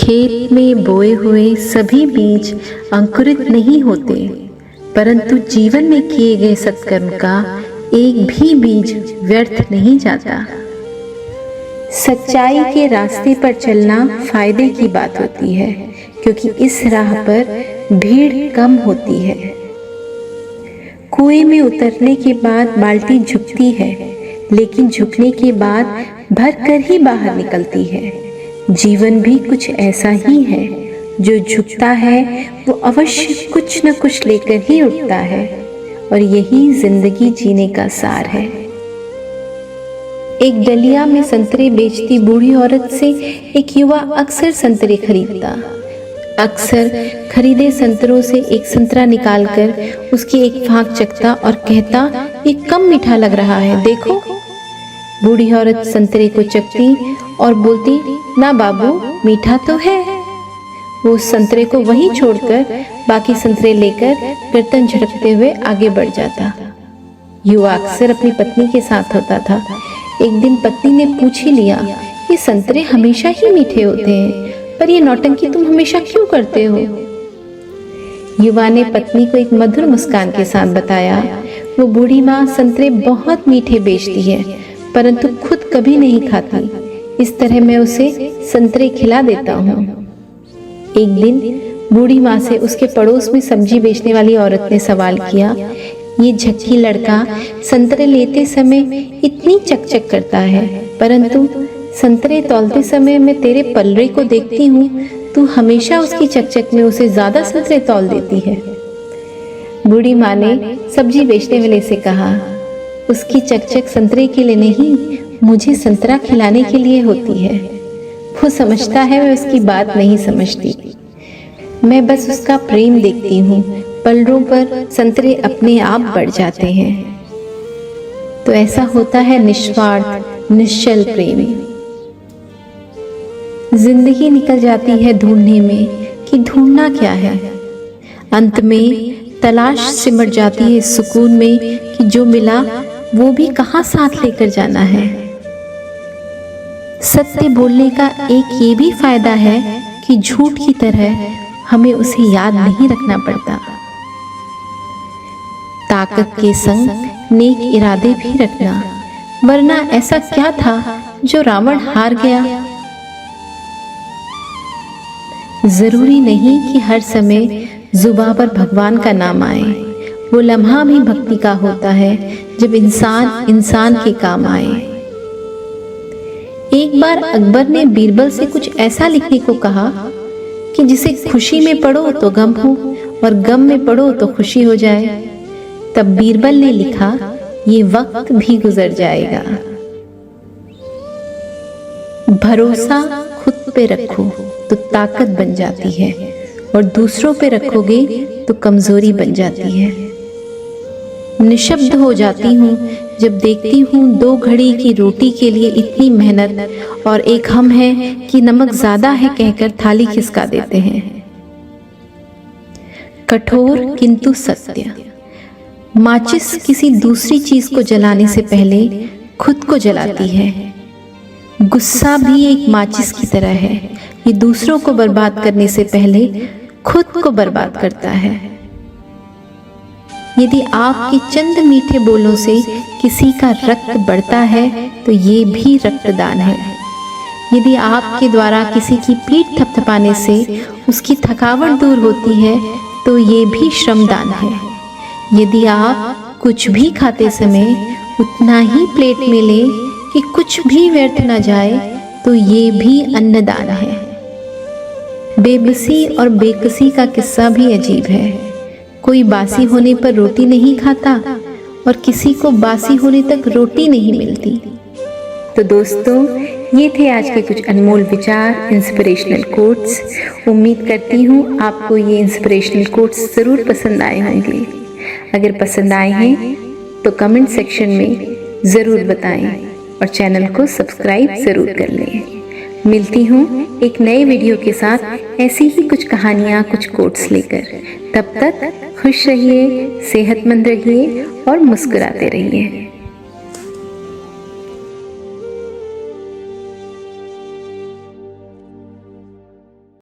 खेत में बोए हुए सभी बीज अंकुरित नहीं होते, परंतु जीवन में किए गए सत्कर्म का एक भी बीज व्यर्थ नहीं जाता। सच्चाई के रास्ते पर चलना फायदे की बात होती है, क्योंकि इस राह पर भीड़ कम होती है। कुएं में उतरने के बाद बाल्टी झुकती है, लेकिन झुकने के बाद भरकर ही बाहर निकलती है। जीवन भी कुछ ऐसा ही है, जो झुकता है वो अवश्य कुछ न कुछ लेकर ही उठता है, और यही जिंदगी जीने का सार है। एक डलिया में संतरे बेचती बूढ़ी औरत से एक युवा अक्सर संतरे खरीदता। अक्सर खरीदे संतरों से एक संतरा निकालकर उसकी एक फांक चखता और कहता, ये कम मीठा लग रहा है, देखो। बूढ़ी औरत संतरे को चखती और बोलती, ना बाबू, मीठा तो है। वो संतरे को वहीं छोड़कर बाकी संतरे लेकर गर्दन झटकते हुए आगे बढ़ जाता। युवा अक्सर अपनी पत्नी के साथ होता था। एक दिन पत्नी ने पूछ ही लिया, ये संतरे हमेशा ही मीठे होते हैं, पर ये नौटंकी तुम हमेशा क्यों करते हो? युवा ने पत्नी को एक मधुर मुस्कान के साथ बताया, वो बूढ़ी माँ संतरे बहुत मीठे बेचती है, परंतु खुद कभी नहीं खाती। इस तरह मैं उसे संतरे खिला देता हूँ। एक दिन बूढ़ी माँ से उसके पड़ोस में सब्जी बेचने वाली औरत ने सवाल किया, ये झक्की लड़का संतरे लेते समय इतनी चकचक करता है, परंतु संतरे तौलते समय मैं तेरे पल्ले को देखती हूँ, तू हमेशा उसकी चकचक में उसे ज्यादा संतरे तौल देती है। बूढ़ी माँ ने सब्जी बेचने वाले से कहा, उसकी चकचक संतरे के लिए नहीं, मुझे संतरा खिलाने के लिए होती है। वो समझता है मैं उसकी बात नहीं समझती, मैं बस उसका प्रेम देखती हूँ। पलड़ों पर संतरे अपने आप बढ़ जाते हैं। तो ऐसा होता है निस्वार्थ निश्चल प्रेम। जिंदगी निकल जाती है ढूंढने में कि ढूंढना क्या है। अंत में तलाश सिमट जाती है सुकून में कि जो मिला वो भी कहाँ साथ लेकर जाना है। सत्य बोलने का एक ये भी फायदा है कि झूठ की तरह हमें उसे याद नहीं रखना पड़ता। ताकत के संग नेक इरादे भी रखना, वरना ऐसा क्या था जो रावण हार गया। जरूरी नहीं कि हर समय जुबान पर भगवान का नाम आए। वो लम्हा भी भक्ति का होता है जब इंसान इंसान के काम आए। एक बार अकबर ने बीरबल से कुछ ऐसा लिखने को कहा कि जिसे खुशी में पढ़ो तो गम हो और गम में पढ़ो तो खुशी हो जाए। तब बीरबल ने लिखा, ये वक्त भी गुजर जाएगा। भरोसा खुद पे रखो तो ताकत बन जाती है, और दूसरों पे रखोगे तो कमजोरी बन जाती है। निशब्द हो जाती हूँ जब देखती हूँ 2 घड़ी की रोटी के लिए इतनी मेहनत, और एक हम है कि नमक ज्यादा है कहकर थाली खिसका देते हैं। कठोर किंतु सत्य। माचिस किसी दूसरी चीज को जलाने से पहले खुद को जलाती है। गुस्सा भी एक माचिस की तरह है, ये दूसरों को बर्बाद करने से पहले खुद को बर्बाद करता है। यदि आपके चंद मीठे बोलों से किसी का रक्त बढ़ता है तो ये भी रक्तदान है। यदि आपके द्वारा किसी की पीठ थपथपाने से उसकी थकावट दूर होती है तो ये भी श्रमदान है। यदि आप कुछ भी खाते समय उतना ही प्लेट में लें कि कुछ भी व्यर्थ न जाए तो ये भी अन्नदान है। बेबसी और बेकसी का किस्सा भी अजीब है। कोई बासी होने पर रोटी नहीं खाता और किसी को बासी होने तक रोटी नहीं मिलती। तो दोस्तों, ये थे आज के कुछ अनमोल विचार, इंस्पिरेशनल कोट्स। उम्मीद करती हूँ आपको ये इंस्पिरेशनल कोट्स ज़रूर पसंद आए होंगे। अगर पसंद आए हैं तो कमेंट सेक्शन में ज़रूर बताएं और चैनल को सब्सक्राइब ज़रूर कर लें। मिलती हूँ एक नए वीडियो के साथ ऐसी ही कुछ कहानियाँ, कुछ कोट्स लेकर। तब तक खुश रहिए, सेहतमंद रहिए और मुस्कुराते रहिए।